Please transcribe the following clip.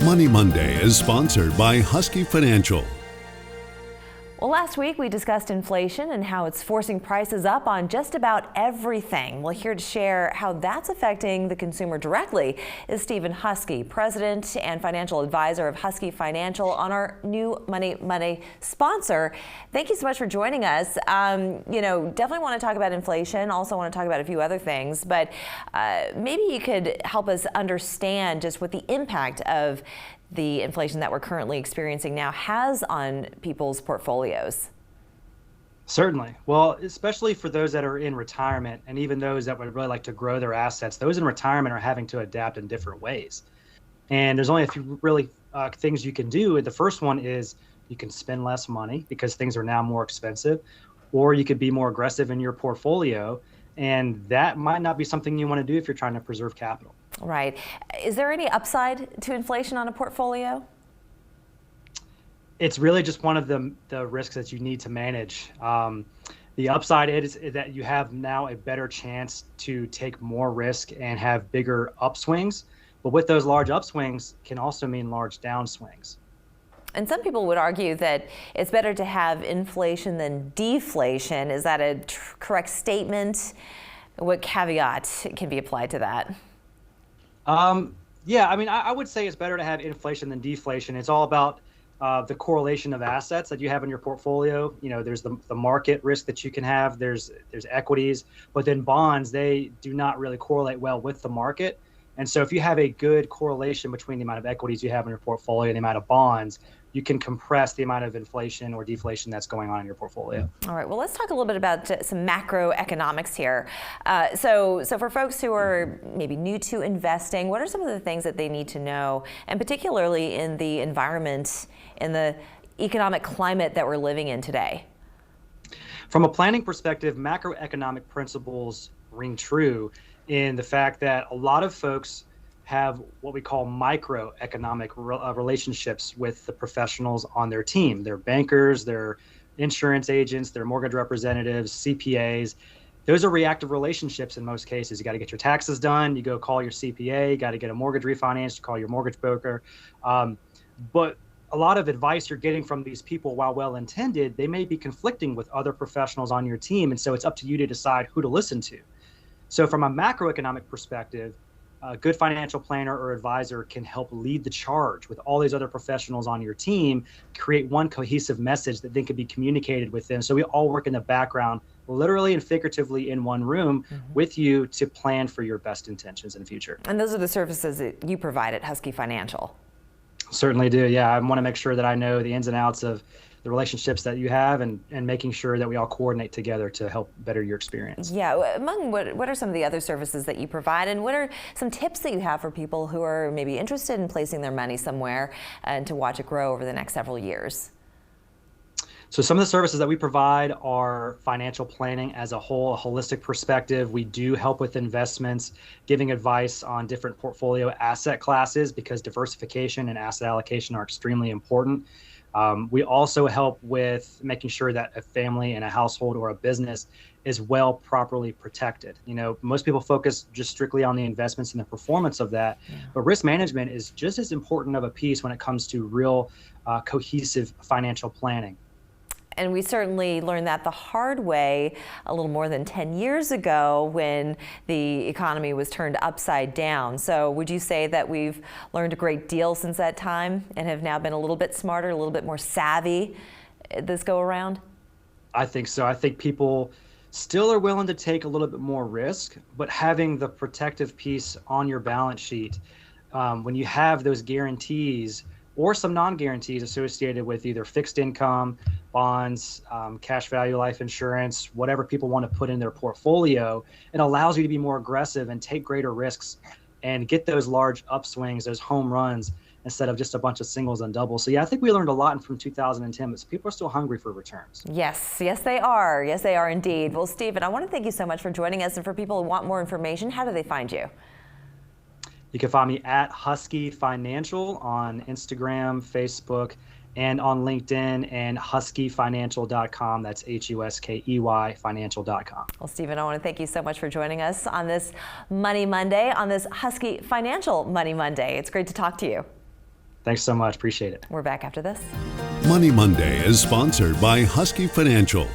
Money Monday is sponsored by Husky Financial. Well, last week we discussed inflation and how it's forcing prices up on just about everything. Well, here to share how that's affecting the consumer directly is Stephen Husky, president and financial advisor of Husky Financial, on our new Money Monday sponsor. Thank you so much for joining us. Definitely want to talk about inflation. Also want to talk about a few other things, but maybe you could help us understand just what the impact of the inflation that we're currently experiencing now has on people's portfolios. Certainly. Well, especially for those that are in retirement and even those that would really like to grow their assets, those in retirement are having to adapt in different ways. And there's only a few really things you can do. The first one is you can spend less money because things are now more expensive, or you could be more aggressive in your portfolio. And that might not be something you want to do if you're trying to preserve capital. Right. Is there any upside to inflation on a portfolio? It's really just one of the risks that you need to manage. The upside is that you have now a better chance to take more risk and have bigger upswings. But with those large upswings can also mean large downswings. And some people would argue that it's better to have inflation than deflation. Is that a correct statement? What caveat can be applied to that? Yeah, I mean, I would say it's better to have inflation than deflation. It's all about the correlation of assets that you have in your portfolio. You know, there's the market risk that you can have. There's equities, but then bonds, they do not really correlate well with the market. And so if you have a good correlation between the amount of equities you have in your portfolio and the amount of bonds, you can compress the amount of inflation or deflation that's going on in your portfolio. All right, well, let's talk a little bit about some macroeconomics here. So for folks who are maybe new to investing, what are some of the things that they need to know, and particularly in the environment, in the economic climate that we're living in today? From a planning perspective, macroeconomic principles ring true in the fact that a lot of folks have what we call microeconomic relationships with the professionals on their team. They're bankers, they're insurance agents, they're mortgage representatives, CPAs. Those are reactive relationships in most cases. You got to get your taxes done, you go call your CPA, you got to get a mortgage refinanced, you call your mortgage broker. But a lot of advice you're getting from these people, while well-intended, they may be conflicting with other professionals on your team. And so it's up to you to decide who to listen to. So from a macroeconomic perspective, a good financial planner or advisor can help lead the charge with all these other professionals on your team, create one cohesive message that then can be communicated with them. So we all work in the background, literally and figuratively in one room with you to plan for your best intentions in the future. And those are the services that you provide at Husky Financial. Certainly do. Yeah, I want to make sure that I know the ins and outs of the relationships that you have and making sure that we all coordinate together to help better your experience. Yeah, among what are some of the other services that you provide, and what are some tips that you have for people who are maybe interested in placing their money somewhere and to watch it grow over the next several years? So some of the services that we provide are financial planning as a whole, a holistic perspective. We do help with investments, giving advice on different portfolio asset classes because diversification and asset allocation are extremely important. We also help with making sure that a family and a household or a business is well properly protected. You know, most people focus just strictly on the investments and the performance of that, but risk management is just as important of a piece when it comes to real cohesive financial planning. And we certainly learned that the hard way a little more than 10 years ago when the economy was turned upside down. So would you say that we've learned a great deal since that time and have now been a little bit smarter, a little bit more savvy this go around? I think so. I think people still are willing to take a little bit more risk, but having the protective piece on your balance sheet, when you have those guarantees or some non-guarantees associated with either fixed income, bonds, cash value life insurance, whatever people want to put in their portfolio, it allows you to be more aggressive and take greater risks and get those large upswings, those home runs, instead of just a bunch of singles and doubles. So yeah, I think we learned a lot from 2010, but people are still hungry for returns. Yes, yes they are. Yes, they are indeed. Well, Stephen, I want to thank you so much for joining us. And for people who want more information, how do they find you? You can find me at Husky Financial on Instagram, Facebook, and on LinkedIn, and huskyfinancial.com. That's HUSKEY financial.com. Well, Stephen, I want to thank you so much for joining us on this Money Monday, on this Husky Financial Money Monday. It's great to talk to you. Thanks so much. Appreciate it. We're back after this. Money Monday is sponsored by Husky Financial.